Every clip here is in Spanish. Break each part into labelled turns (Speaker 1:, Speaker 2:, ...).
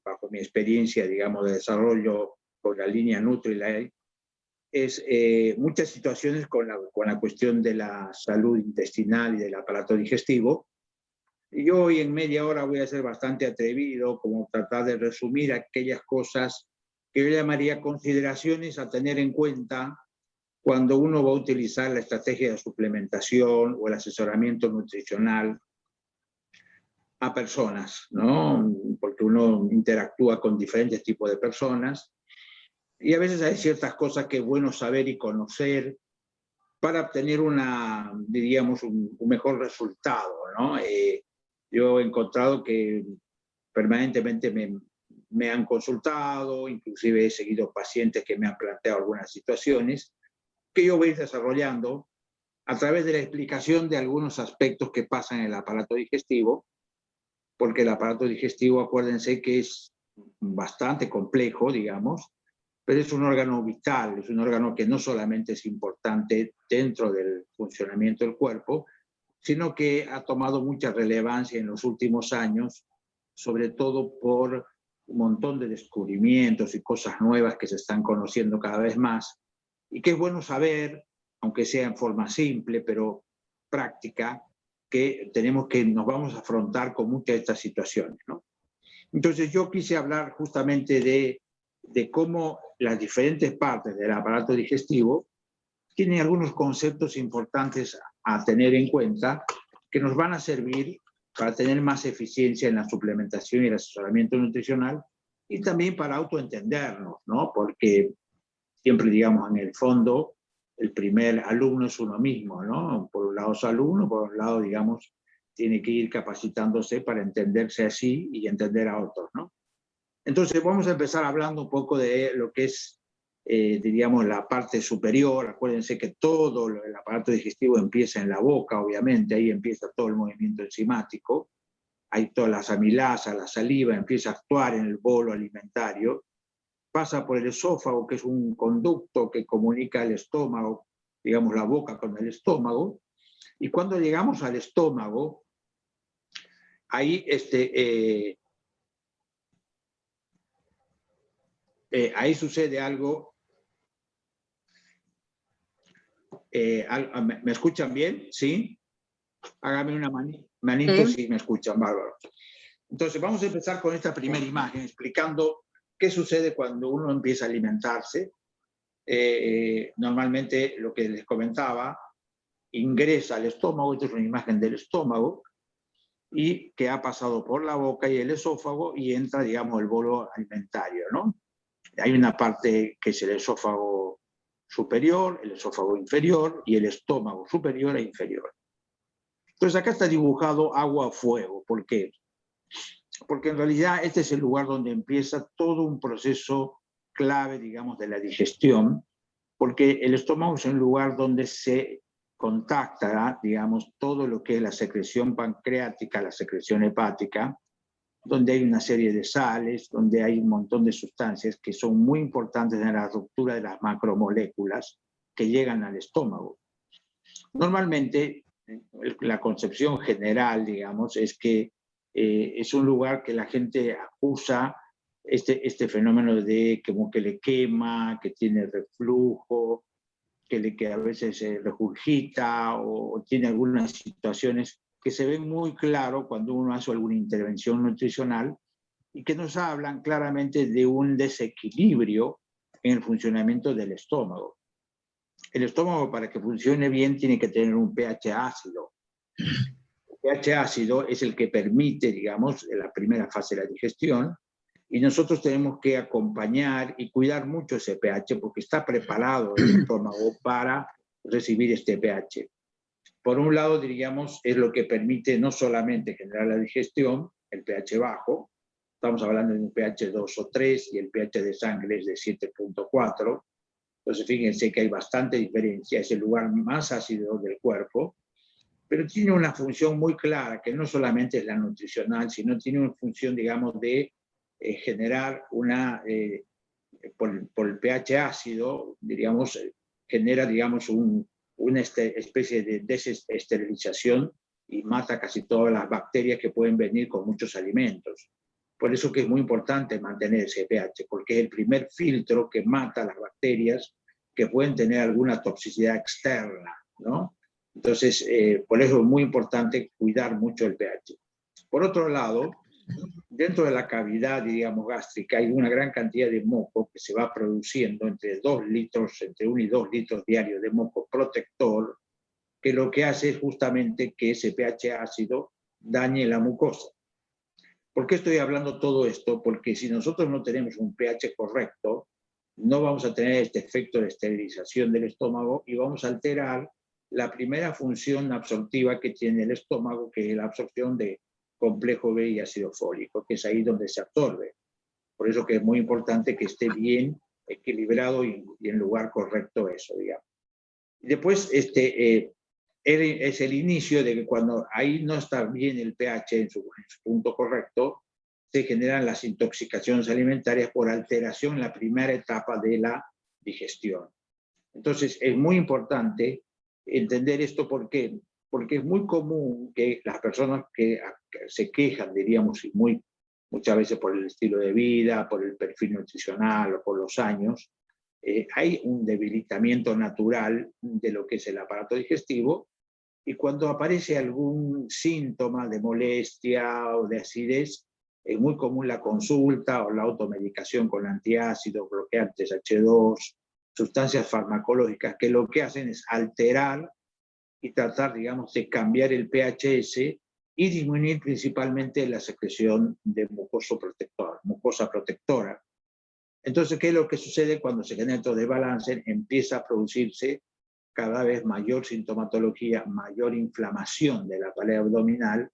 Speaker 1: bajo mi experiencia, digamos, de desarrollo con la línea Nutrilite, es muchas situaciones con la cuestión de la salud intestinal y del aparato digestivo. Y yo hoy en media hora voy a ser bastante atrevido, como tratar de resumir aquellas cosas que yo llamaría consideraciones a tener en cuenta cuando uno va a utilizar la estrategia de suplementación o el asesoramiento nutricional a personas, ¿no? Porque uno interactúa con diferentes tipos de personas y a veces hay ciertas cosas que es bueno saber y conocer para obtener diríamos, un mejor resultado, ¿no? Yo he encontrado que permanentemente me han consultado, inclusive he seguido pacientes que me han planteado algunas situaciones que yo voy a ir desarrollando a través de la explicación de algunos aspectos que pasan en el aparato digestivo, porque el aparato digestivo, acuérdense que es bastante complejo, digamos, pero es un órgano vital, es un órgano que no solamente es importante dentro del funcionamiento del cuerpo, sino que ha tomado mucha relevancia en los últimos años, sobre todo por un montón de descubrimientos y cosas nuevas que se están conociendo cada vez más, y que es bueno saber, aunque sea en forma simple, pero práctica, que nos vamos a afrontar con muchas de estas situaciones, ¿no? Entonces yo quise hablar justamente de cómo las diferentes partes del aparato digestivo tienen algunos conceptos importantes a tener en cuenta que nos van a servir para tener más eficiencia en la suplementación y el asesoramiento nutricional y también para autoentendernos, ¿no? Porque siempre, digamos, en el fondo, el primer alumno es uno mismo, ¿no? Por un lado es alumno, por un lado, digamos, tiene que ir capacitándose para entenderse así y entender a otros, ¿no? Entonces vamos a empezar hablando un poco de lo que es, diríamos, la parte superior. Acuérdense que todo el aparato digestivo empieza en la boca, obviamente, ahí empieza todo el movimiento enzimático, hay todas las amilasas, la saliva empieza a actuar en el bolo alimentario, pasa por el esófago, que es un conducto que comunica el estómago, digamos, la boca con el estómago, y cuando llegamos al estómago, ahí ahí sucede algo. ¿Me escuchan bien? ¿Sí? Hágame una manito si me escuchan, bárbaro. Entonces vamos a empezar con esta primera imagen explicando qué sucede cuando uno empieza a alimentarse. Normalmente lo que les comentaba, ingresa al estómago, esta es una imagen del estómago, y que ha pasado por la boca y el esófago y entra, digamos, el bolo alimentario, ¿no? Hay una parte que es el esófago superior, el esófago inferior y el estómago superior e inferior. Entonces acá está dibujado agua-fuego. ¿Por qué? Porque en realidad este es el lugar donde empieza todo un proceso clave, digamos, de la digestión, porque el estómago es un lugar donde se contacta, digamos, todo lo que es la secreción pancreática, la secreción hepática, donde hay una serie de sales, donde hay un montón de sustancias que son muy importantes en la ruptura de las macromoléculas que llegan al estómago. Normalmente, la concepción general, digamos, es que es un lugar que la gente acusa este fenómeno de como que le quema, que tiene reflujo, que a veces regurgita o tiene algunas situaciones que se ven muy claro cuando uno hace alguna intervención nutricional y que nos hablan claramente de un desequilibrio en el funcionamiento del estómago. El estómago, para que funcione bien, tiene que tener un pH ácido. El pH ácido es el que permite, digamos, la primera fase de la digestión, y nosotros tenemos que acompañar y cuidar mucho ese pH porque está preparado el estómago para recibir este pH. Por un lado, diríamos, es lo que permite no solamente generar la digestión, el pH bajo, estamos hablando de un pH 2 o 3 y el pH de sangre es de 7.4. Entonces, fíjense que hay bastante diferencia, es el lugar más ácido del cuerpo, pero tiene una función muy clara, que no solamente es la nutricional, sino tiene una función, digamos, de generar por el pH ácido, diríamos, genera, digamos, una especie de desesterilización y mata casi todas las bacterias que pueden venir con muchos alimentos. Por eso que es muy importante mantener ese pH, porque es el primer filtro que mata las bacterias que pueden tener alguna toxicidad externa, ¿no? Entonces, por eso es muy importante cuidar mucho el pH. Por otro lado, dentro de la cavidad, digamos, gástrica, hay una gran cantidad de moco que se va produciendo entre 2 litros, entre 1 y 2 litros diarios de moco protector, que lo que hace es justamente que ese pH ácido dañe la mucosa. ¿Por qué estoy hablando todo esto? Porque si nosotros no tenemos un pH correcto, no vamos a tener este efecto de esterilización del estómago y vamos a alterar la primera función absortiva que tiene el estómago, que es la absorción de complejo B y ácido fólico, que es ahí donde se absorbe. Por eso que es muy importante que esté bien equilibrado y en lugar correcto eso, digamos. Y después, es el inicio de que cuando ahí no está bien el pH en su punto correcto, se generan las intoxicaciones alimentarias por alteración en la primera etapa de la digestión. Entonces, es muy importante entender esto. ¿Por qué? Porque es muy común que las personas que se quejan, diríamos, y muchas veces por el estilo de vida, por el perfil nutricional o por los años, hay un debilitamiento natural de lo que es el aparato digestivo, y cuando aparece algún síntoma de molestia o de acidez, es muy común la consulta o la automedicación con antiácidos, bloqueantes H2, sustancias farmacológicas que lo que hacen es alterar y tratar, digamos, de cambiar el pHs y disminuir principalmente la secreción de mucosa protectora. Entonces, ¿qué es lo que sucede cuando se genera estos desbalance? Empieza a producirse cada vez mayor sintomatología, mayor inflamación de la pared abdominal,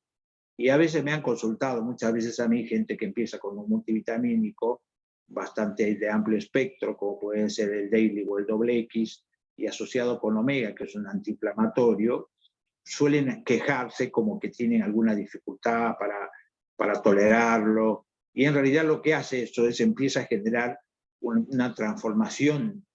Speaker 1: y a veces me han consultado, muchas veces a mí, gente que empieza con un multivitamínico bastante de amplio espectro, como puede ser el Daily o el X, y asociado con Omega, que es un antiinflamatorio, suelen quejarse como que tienen alguna dificultad para tolerarlo, y en realidad lo que hace esto es empieza a generar una transformación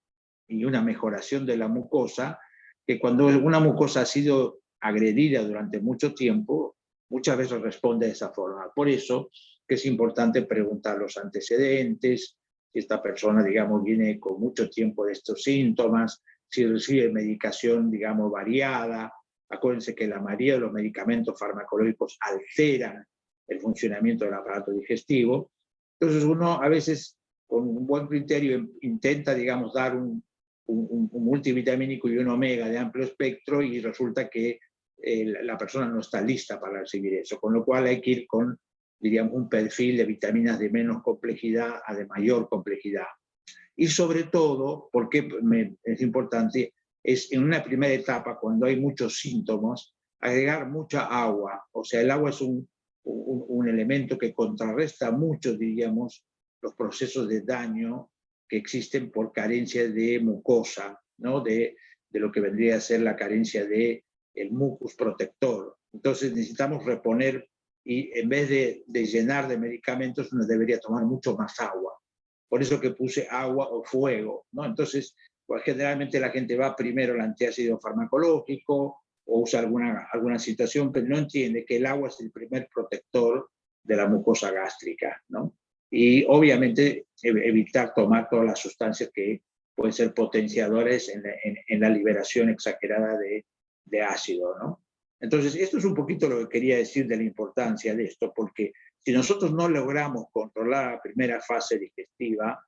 Speaker 1: y una mejoración de la mucosa, que cuando una mucosa ha sido agredida durante mucho tiempo, muchas veces responde de esa forma. Por eso que es importante preguntar los antecedentes, si esta persona, digamos, viene con mucho tiempo de estos síntomas, si recibe medicación, digamos, variada. Acuérdense que la mayoría de los medicamentos farmacológicos alteran el funcionamiento del aparato digestivo. Entonces uno a veces, con un buen criterio, intenta, digamos, dar un multivitamínico y un omega de amplio espectro, y resulta que la persona no está lista para recibir eso, con lo cual hay que ir con, diríamos, un perfil de vitaminas de menos complejidad a de mayor complejidad. Y sobre todo, porque es importante, es en una primera etapa, cuando hay muchos síntomas, agregar mucha agua. O sea, el agua es un elemento que contrarresta mucho, diríamos, los procesos de daño que existen por carencia de mucosa, ¿no? De lo que vendría a ser la carencia de el mucus protector. Entonces necesitamos reponer, y en vez de llenar de medicamentos, uno debería tomar mucho más agua. Por eso que puse agua o fuego, ¿no? Entonces, pues generalmente la gente va primero al antiácido farmacológico o usa alguna situación, pero no entiende que el agua es el primer protector de la mucosa gástrica, ¿no? Y obviamente evitar tomar todas las sustancias que pueden ser potenciadores en la liberación exagerada de ácido, ¿no? Entonces, esto es un poquito lo que quería decir de la importancia de esto, porque si nosotros no logramos controlar la primera fase digestiva,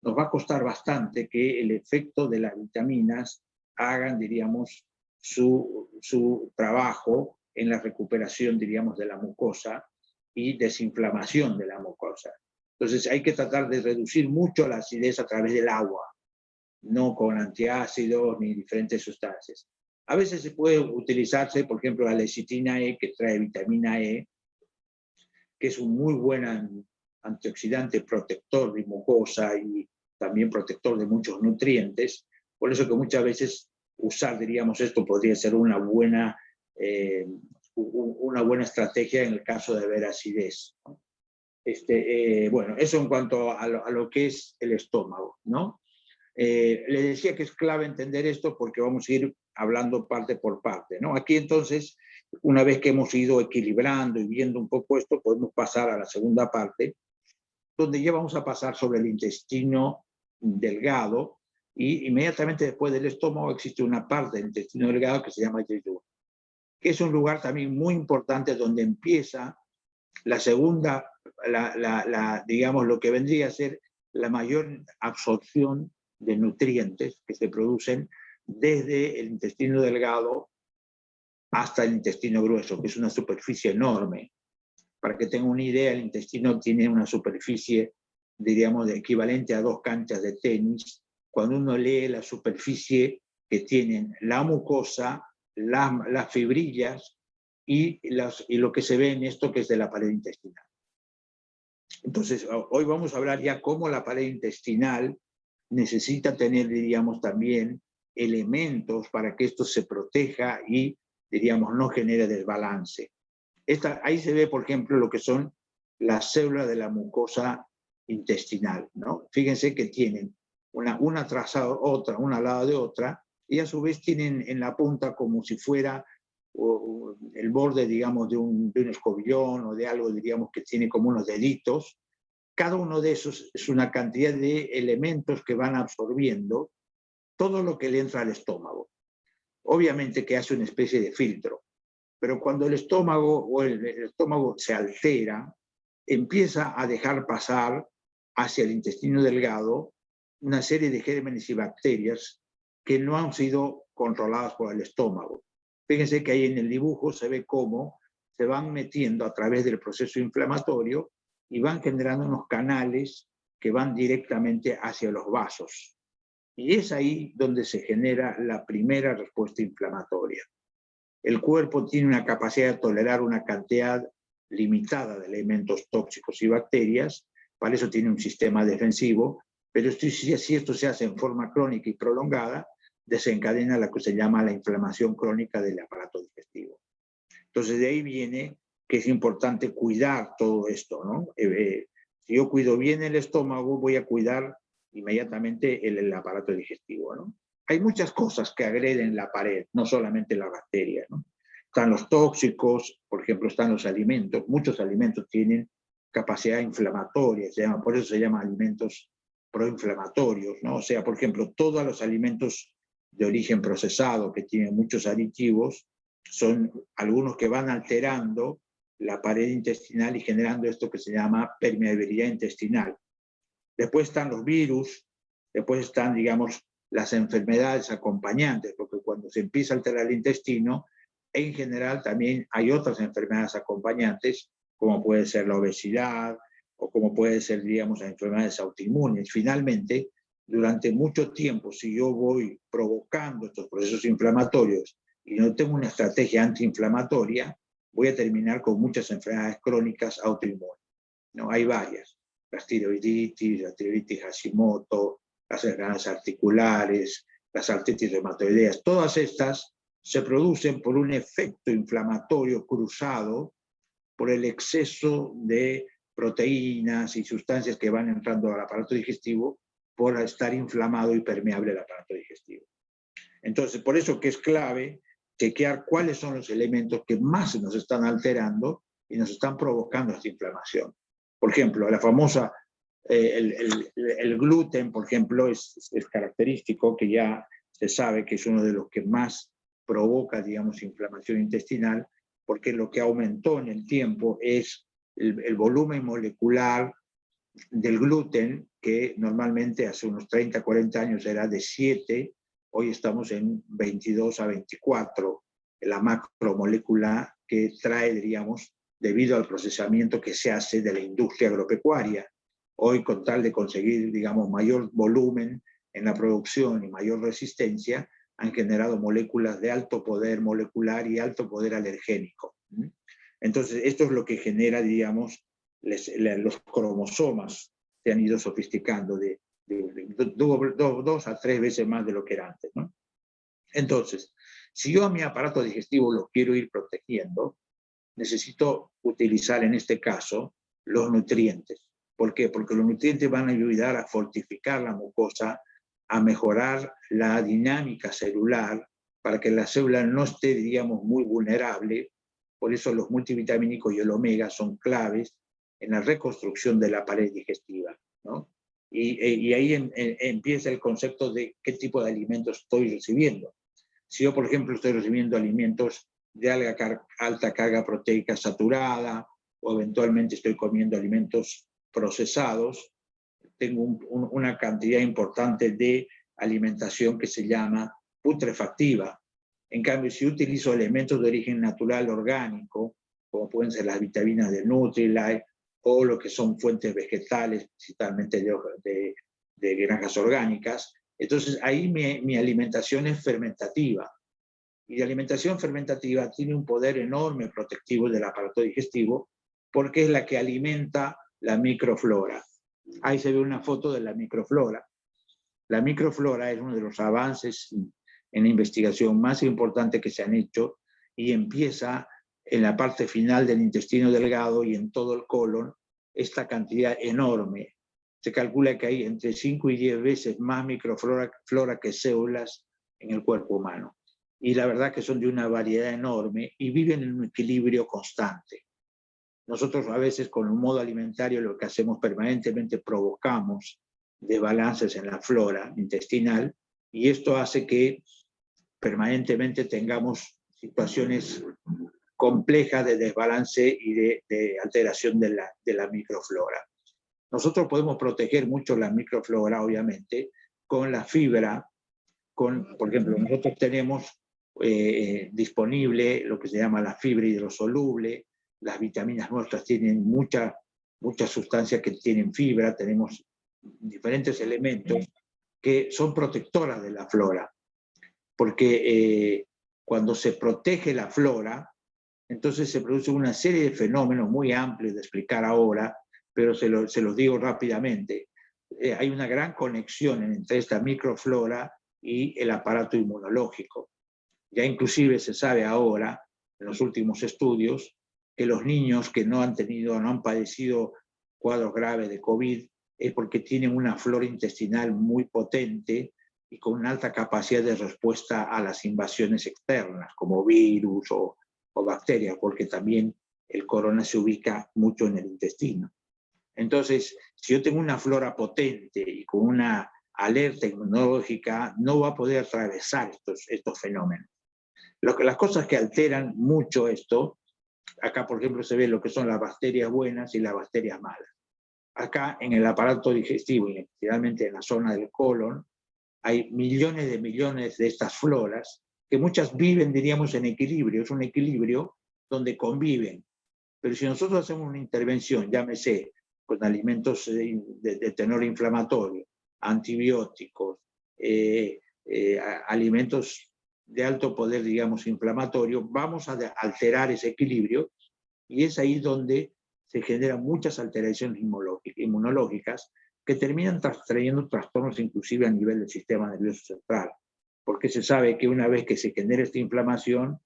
Speaker 1: nos va a costar bastante que el efecto de las vitaminas hagan, diríamos, su trabajo en la recuperación, diríamos, de la mucosa y desinflamación de la mucosa. Entonces hay que tratar de reducir mucho la acidez a través del agua, no con antiácidos ni diferentes sustancias. A veces se puede utilizarse, por ejemplo, la lecitina E, que trae vitamina E, que es un muy buen antioxidante protector de mucosa y también protector de muchos nutrientes. Por eso que muchas veces usar, diríamos, esto podría ser una buena estrategia en el caso de haber acidez, ¿no? Bueno, eso en cuanto a lo que es el estómago, ¿no? Le decía que es clave entender esto porque vamos a ir hablando parte por parte, ¿no? Aquí entonces una vez que hemos ido equilibrando y viendo un poco esto, podemos pasar a la segunda parte, donde ya vamos a pasar sobre el intestino delgado, y inmediatamente después del estómago existe una parte del intestino delgado que se llama yeyuno, que es un lugar también muy importante donde empieza la segunda, digamos, lo que vendría a ser la mayor absorción de nutrientes que se producen desde el intestino delgado hasta el intestino grueso, que es una superficie enorme. Para que tengan una idea, el intestino tiene una superficie, diríamos, de equivalente a 2 canchas de tenis. Cuando uno lee la superficie que tienen la mucosa, las fibrillas y lo que se ve en esto que es de la pared intestinal. Entonces, hoy vamos a hablar ya cómo la pared intestinal necesita tener, diríamos, también elementos para que esto se proteja y, diríamos, no genere desbalance. Ahí se ve, por ejemplo, lo que son las células de la mucosa intestinal, ¿no? Fíjense que tienen una tras otra, una al lado de otra, y a su vez tienen en la punta como si fuera el borde, digamos, de un escobillón o de algo, diríamos, que tiene como unos deditos. Cada uno de esos es una cantidad de elementos que van absorbiendo todo lo que le entra al estómago. Obviamente que hace una especie de filtro, pero cuando el estómago se altera, empieza a dejar pasar hacia el intestino delgado una serie de gérmenes y bacterias que no han sido controladas por el estómago. Fíjense que ahí en el dibujo se ve cómo se van metiendo a través del proceso inflamatorio y van generando unos canales que van directamente hacia los vasos. Y es ahí donde se genera la primera respuesta inflamatoria. El cuerpo tiene una capacidad de tolerar una cantidad limitada de elementos tóxicos y bacterias, para eso tiene un sistema defensivo, pero si esto se hace en forma crónica y prolongada, desencadena lo que se llama la inflamación crónica del aparato digestivo. Entonces de ahí viene que es importante cuidar todo esto, ¿no? Si yo cuido bien el estómago, voy a cuidar inmediatamente el aparato digestivo, ¿no? Hay muchas cosas que agreden la pared, no solamente la bacteria, ¿no? Están los tóxicos, por ejemplo, están los alimentos. Muchos alimentos tienen capacidad inflamatoria, por eso se llaman alimentos proinflamatorios, ¿no? O sea, por ejemplo, todos los alimentos de origen procesado que tienen muchos aditivos son algunos que van alterando la pared intestinal y generando esto que se llama permeabilidad intestinal. Después están los virus, después están, digamos, las enfermedades acompañantes, porque cuando se empieza a alterar el intestino, en general también hay otras enfermedades acompañantes, como puede ser la obesidad, o como puede ser, digamos, las enfermedades autoinmunes. Finalmente, durante mucho tiempo, si yo voy provocando estos procesos inflamatorios y no tengo una estrategia antiinflamatoria, voy a terminar con muchas enfermedades crónicas autoinmunes, ¿no? Hay varias: la tiroiditis Hashimoto, las enfermedades articulares, las artritis reumatoideas. Todas estas se producen por un efecto inflamatorio cruzado por el exceso de proteínas y sustancias que van entrando al aparato digestivo por estar inflamado y permeable el aparato digestivo. Entonces, por eso que es clave chequear cuáles son los elementos que más nos están alterando y nos están provocando esta inflamación. Por ejemplo, la famosa, el gluten, por ejemplo, es característico, que ya se sabe que es uno de los que más provoca, digamos, inflamación intestinal, porque lo que aumentó en el tiempo es el volumen molecular del gluten, que normalmente hace unos 30, 40 años era de 7, hoy estamos en 22 a 24, la macromolécula que trae, diríamos, debido al procesamiento que se hace de la industria agropecuaria. Hoy, con tal de conseguir, digamos, mayor volumen en la producción y mayor resistencia, han generado moléculas de alto poder molecular y alto poder alergénico. Entonces, esto es lo que genera, digamos, los cromosomas se han ido sofisticando de 2 a 3 veces más de lo que era antes, ¿no? Entonces, si yo a mi aparato digestivo lo quiero ir protegiendo, necesito utilizar en este caso los nutrientes. ¿Por qué? Porque los nutrientes van a ayudar a fortificar la mucosa, a mejorar la dinámica celular, para que la célula no esté, digamos, muy vulnerable Por eso los multivitamínicos y el omega son claves en la reconstrucción de la pared digestiva, ¿no? Y ahí empieza el concepto de qué tipo de alimentos estoy recibiendo. Si yo, por ejemplo, estoy recibiendo alimentos de alta carga proteica saturada, o eventualmente estoy comiendo alimentos procesados, tengo una cantidad importante de alimentación que se llama putrefactiva. En cambio, si utilizo elementos de origen natural orgánico, como pueden ser las vitaminas de Nutrilite, o lo que son fuentes vegetales, principalmente de granjas orgánicas, entonces ahí mi alimentación es fermentativa. Y la alimentación fermentativa tiene un poder enorme protectivo del aparato digestivo, porque es la que alimenta la microflora. Ahí se ve una foto de la microflora. La microflora es uno de los avances en la investigación más importantes que se han hecho y empieza en la parte final del intestino delgado y en todo el colon, esta cantidad enorme. Se calcula que hay entre 5 y 10 veces más microflora que células en el cuerpo humano. Y la verdad que son de una variedad enorme y viven en un equilibrio constante. Nosotros a veces con un modo alimentario lo que hacemos permanentemente provocamos desbalances en la flora intestinal y esto hace que permanentemente tengamos situaciones complejas de desbalance y de alteración de la microflora. Nosotros podemos proteger mucho la microflora, obviamente, con la fibra, por ejemplo, nosotros tenemos disponible lo que se llama la fibra hidrosoluble. Las vitaminas nuestras tienen muchas sustancias que tienen fibra, tenemos diferentes elementos que son protectoras de la flora, porque cuando se protege la flora, entonces se produce una serie de fenómenos muy amplios de explicar ahora, pero se los digo rápidamente. Hay una gran conexión entre esta microflora y el aparato inmunológico. Ya inclusive se sabe ahora, en los últimos estudios, que los niños que no han padecido cuadros graves de COVID es porque tienen una flora intestinal muy potente y con una alta capacidad de respuesta a las invasiones externas, como virus o bacterias, porque también el corona se ubica mucho en el intestino. Entonces, si yo tengo una flora potente y con una alerta inmunológica, no va a poder atravesar estos fenómenos. Las cosas que alteran mucho esto, acá por ejemplo se ve lo que son las bacterias buenas y las bacterias malas. Acá en el aparato digestivo y especialmente en la zona del colon, hay millones de estas floras que muchas viven, diríamos, en equilibrio. Es un equilibrio donde conviven. Pero si nosotros hacemos una intervención, llámese con alimentos de tenor inflamatorio, antibióticos, alimentos de alto poder, digamos, inflamatorio, vamos a alterar ese equilibrio y es ahí donde se generan muchas alteraciones inmunológicas que terminan trayendo trastornos inclusive a nivel del sistema nervioso central, porque se sabe que una vez que se genera esta inflamación,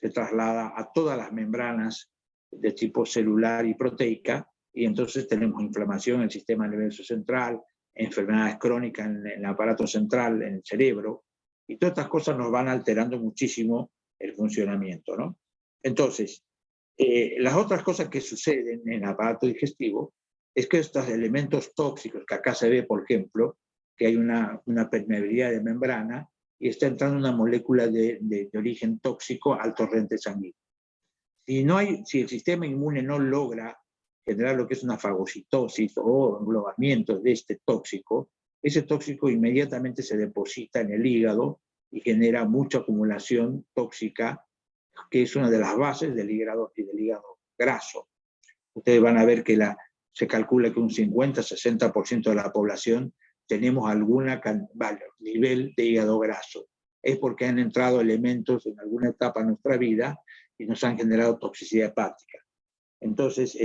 Speaker 1: se traslada a todas las membranas de tipo celular y proteica, y entonces tenemos inflamación en el sistema nervioso central, enfermedades crónicas en el aparato central, en el cerebro, y todas estas cosas nos van alterando muchísimo el funcionamiento, ¿no? Entonces, las otras cosas que suceden en el aparato digestivo es que estos elementos tóxicos, que acá se ve, por ejemplo, que hay una permeabilidad de membrana y está entrando una molécula de origen tóxico al torrente sanguíneo. Si el sistema inmune no logra generar lo que es una fagocitosis o englobamiento de este tóxico, ese tóxico inmediatamente se deposita en el hígado y genera mucha acumulación tóxica, que es una de las bases del hígado y del hígado graso. Ustedes van a ver que se calcula que un 50-60% de la población tenemos algún nivel de hígado graso. Es porque han entrado elementos en alguna etapa de nuestra vida y nos han generado toxicidad hepática. Entonces,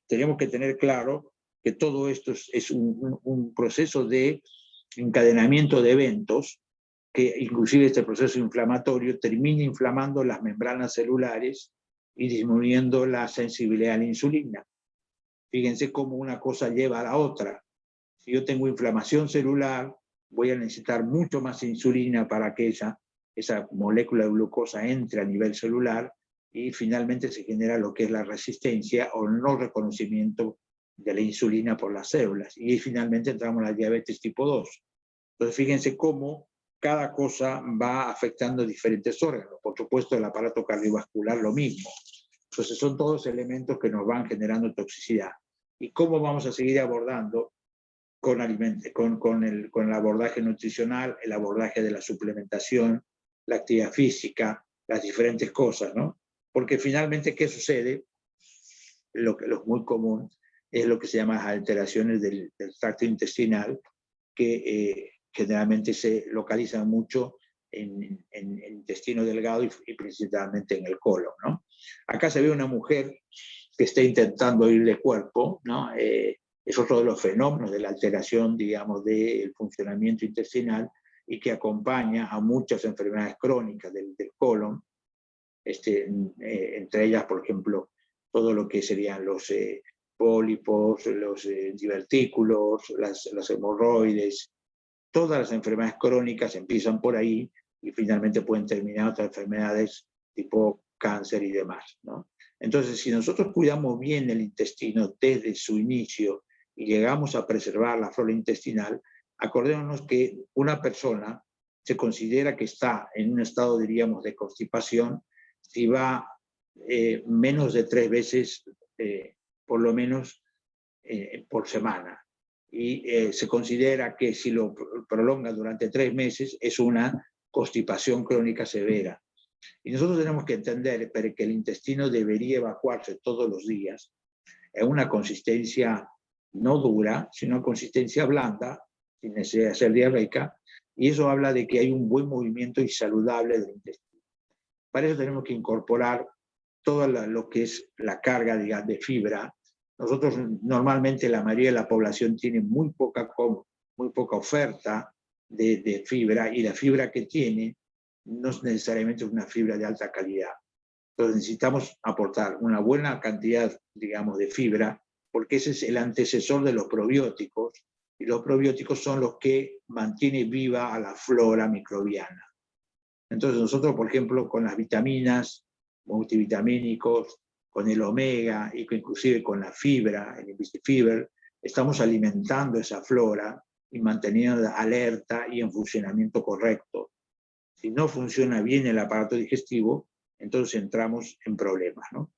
Speaker 1: tenemos que tener claro que todo esto es un proceso de encadenamiento de eventos, que inclusive este proceso inflamatorio termina inflamando las membranas celulares y disminuyendo la sensibilidad a la insulina. Fíjense cómo una cosa lleva a la otra. Si yo tengo inflamación celular, voy a necesitar mucho más insulina para que esa molécula de glucosa entre a nivel celular, y finalmente se genera lo que es la resistencia o no reconocimiento de la insulina por las células. Y finalmente entramos en la diabetes tipo 2. Entonces fíjense cómo cada cosa va afectando diferentes órganos. Por supuesto, el aparato cardiovascular lo mismo. Entonces son todos elementos que nos van generando toxicidad. ¿Y cómo vamos a seguir abordando? Con el abordaje nutricional, el abordaje de la suplementación, la actividad física, las diferentes cosas, ¿no? Porque finalmente, ¿qué sucede? Lo es muy común es lo que se llama alteraciones del tracto intestinal, que generalmente se localizan mucho en el intestino delgado y principalmente en el colon, ¿no? Acá se ve una mujer que está intentando ir de cuerpo, ¿no? Es otro de los fenómenos de la alteración, digamos, del funcionamiento intestinal y que acompaña a muchas enfermedades crónicas del colon, entre ellas, por ejemplo, todo lo que serían los pólipos, los divertículos, las hemorroides. Todas las enfermedades crónicas empiezan por ahí y finalmente pueden terminar otras enfermedades tipo cáncer y demás, ¿no? Entonces, si nosotros cuidamos bien el intestino desde su inicio y llegamos a preservar la flora intestinal, acordémonos que una persona se considera que está en un estado, diríamos, de constipación si va menos de 3 veces, por lo menos, por semana. Y se considera que si lo prolonga durante 3 meses es una constipación crónica severa. Y nosotros tenemos que entender que el intestino debería evacuarse todos los días en una consistencia no dura, sino una consistencia blanda, sin necesidad de ser diarreica, y eso habla de que hay un buen movimiento y saludable del intestino. Para eso tenemos que incorporar todo lo que es la carga, digamos, de fibra. Nosotros normalmente la mayoría de la población tiene muy poca oferta de fibra, y la fibra que tiene no es necesariamente una fibra de alta calidad. Entonces necesitamos aportar una buena cantidad, digamos, de fibra, porque ese es el antecesor de los probióticos, y los probióticos son los que mantienen viva a la flora microbiana. Entonces nosotros, por ejemplo, con las vitaminas, multivitamínicos, con el omega y inclusive con la fibra, el Invisifiber, estamos alimentando esa flora y manteniendo alerta y en funcionamiento correcto. Si no funciona bien el aparato digestivo, entonces entramos en problemas, ¿no?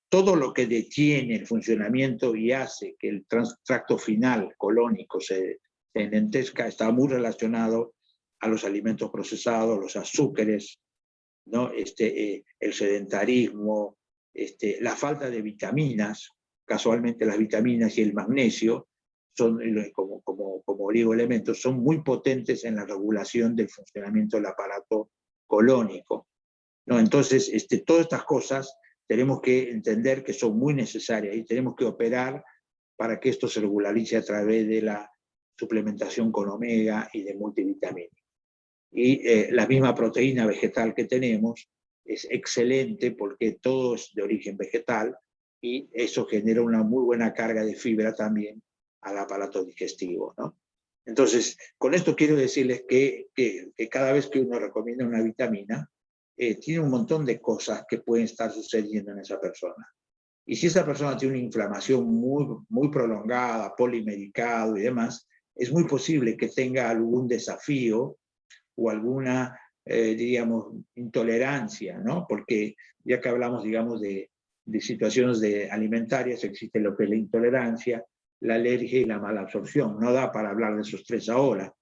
Speaker 1: Todo lo que detiene el funcionamiento y hace que el tracto final colónico se enlentezca está muy relacionado a los alimentos procesados, los azúcares, ¿no? El sedentarismo, la falta de vitaminas. Casualmente las vitaminas y el magnesio son, como oligoelementos, son muy potentes en la regulación del funcionamiento del aparato colónico, ¿no? Entonces, todas estas cosas tenemos que entender que son muy necesarias y tenemos que operar para que esto se regularice a través de la suplementación con omega y de multivitamínicos. Y la misma proteína vegetal que tenemos es excelente porque todo es de origen vegetal, y eso genera una muy buena carga de fibra también al aparato digestivo, ¿no? Entonces, con esto quiero decirles que cada vez que uno recomienda una vitamina, tiene un montón de cosas que pueden estar sucediendo en esa persona. Y si esa persona tiene una inflamación muy prolongada, polimedicado y demás, es muy posible que tenga algún desafío o alguna, diríamos, intolerancia, ¿no? Porque ya que hablamos, digamos, de situaciones alimentarias, existe lo que es la intolerancia, la alergia y la mala absorción. No da para hablar de esos 3 ahora,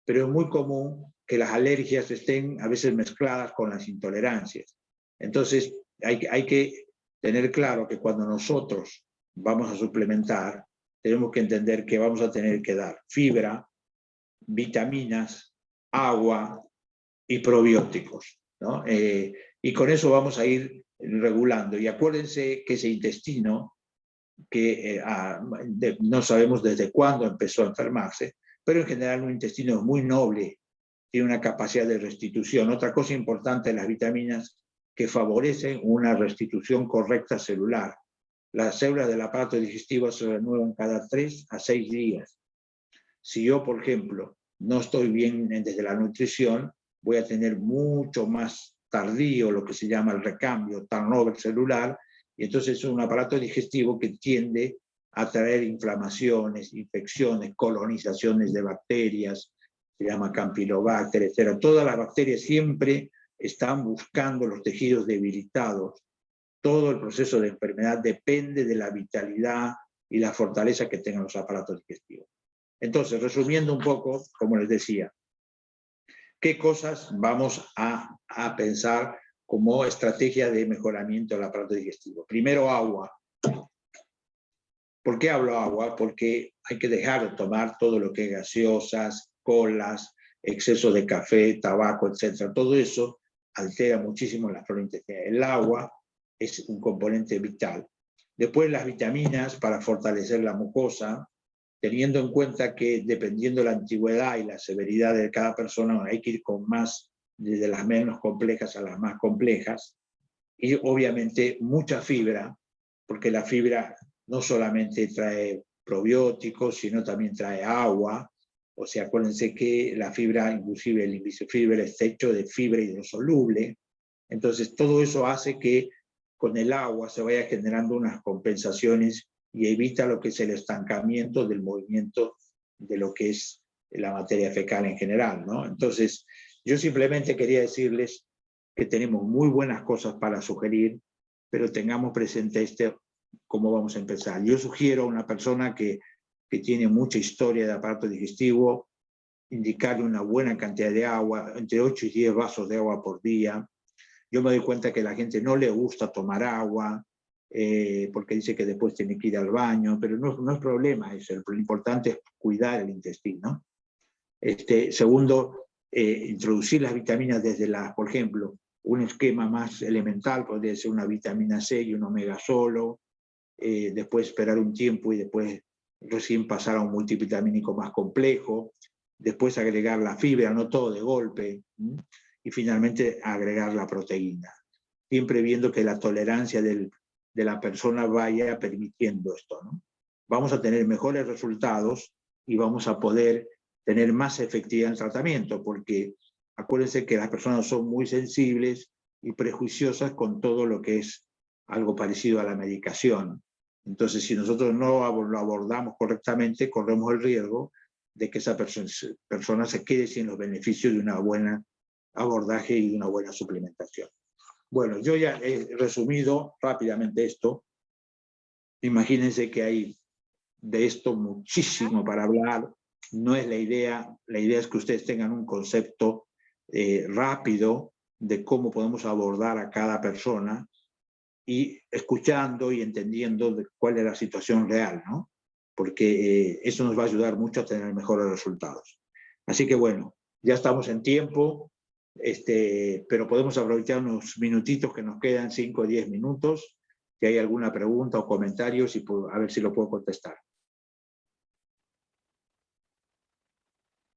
Speaker 1: pero es muy común que las alergias estén a veces mezcladas con las intolerancias. Entonces, hay que tener claro que cuando nosotros vamos a suplementar, tenemos que entender que vamos a tener que dar fibra, vitaminas, agua y probióticos, ¿no? Y con eso vamos a ir regulando. Y acuérdense que ese intestino, que no sabemos desde cuándo empezó a enfermarse, pero en general un intestino muy noble, tiene una capacidad de restitución. Otra cosa importante de las vitaminas, que favorecen una restitución correcta celular. Las células del aparato digestivo se renuevan cada 3 a 6 días. Si yo, por ejemplo, no estoy bien desde la nutrición, voy a tener mucho más tardío, lo que se llama el recambio, turnover celular, y entonces es un aparato digestivo que tiende a traer inflamaciones, infecciones, colonizaciones de bacterias, se llama Campylobacter, etc. Todas las bacterias siempre están buscando los tejidos debilitados. Todo el proceso de enfermedad depende de la vitalidad y la fortaleza que tengan los aparatos digestivos. Entonces, resumiendo un poco, como les decía, ¿qué cosas vamos a pensar como estrategia de mejoramiento del aparato digestivo? Primero, agua. ¿Por qué hablo agua? Porque hay que dejar de tomar todo lo que es gaseosas, colas, exceso de café, tabaco, etc. Todo eso altera muchísimo la flora intestinal. El agua es un componente vital. Después las vitaminas para fortalecer la mucosa, teniendo en cuenta que dependiendo de la antigüedad y la severidad de cada persona, hay que ir con más, desde las menos complejas a las más complejas. Y obviamente mucha fibra, porque la fibra no solamente trae probióticos, sino también trae agua. O sea, acuérdense que la fibra, inclusive el Invisifibra, está hecho de fibra hidrosoluble. Entonces, todo eso hace que con el agua se vaya generando unas compensaciones y evita lo que es el estancamiento del movimiento de lo que es la materia fecal en general, ¿no? Entonces, yo simplemente quería decirles que tenemos muy buenas cosas para sugerir, pero tengamos presente cómo vamos a empezar. Yo sugiero a una persona que tiene mucha historia de aparato digestivo, indicarle una buena cantidad de agua, entre 8 y 10 vasos de agua por día. Yo me doy cuenta que a la gente no le gusta tomar agua, porque dice que después tiene que ir al baño, pero no es problema eso, lo importante es cuidar el intestino. Segundo, introducir las vitaminas desde por ejemplo, un esquema más elemental podría ser una vitamina C y un omega solo, después esperar un tiempo y después recién pasar a un multivitamínico más complejo, después agregar la fibra, no todo de golpe, y finalmente agregar la proteína, siempre viendo que la tolerancia de la persona vaya permitiendo esto, ¿no? Vamos a tener mejores resultados y vamos a poder tener más efectividad en el tratamiento, porque acuérdense que las personas son muy sensibles y prejuiciosas con todo lo que es algo parecido a la medicación. Entonces, si nosotros no lo abordamos correctamente, corremos el riesgo de que esa persona se quede sin los beneficios de una buena abordaje y de una buena suplementación. Bueno, yo ya he resumido rápidamente esto. Imagínense que hay de esto muchísimo para hablar. No es la idea es que ustedes tengan un concepto rápido de cómo podemos abordar a cada persona y escuchando y entendiendo cuál es la situación real, ¿no? Porque eso nos va a ayudar mucho a tener mejores resultados. Así que bueno, ya estamos en tiempo, pero podemos aprovechar unos minutitos que nos quedan, 5 o 10 minutos, si hay alguna pregunta o comentario, a ver si lo puedo contestar.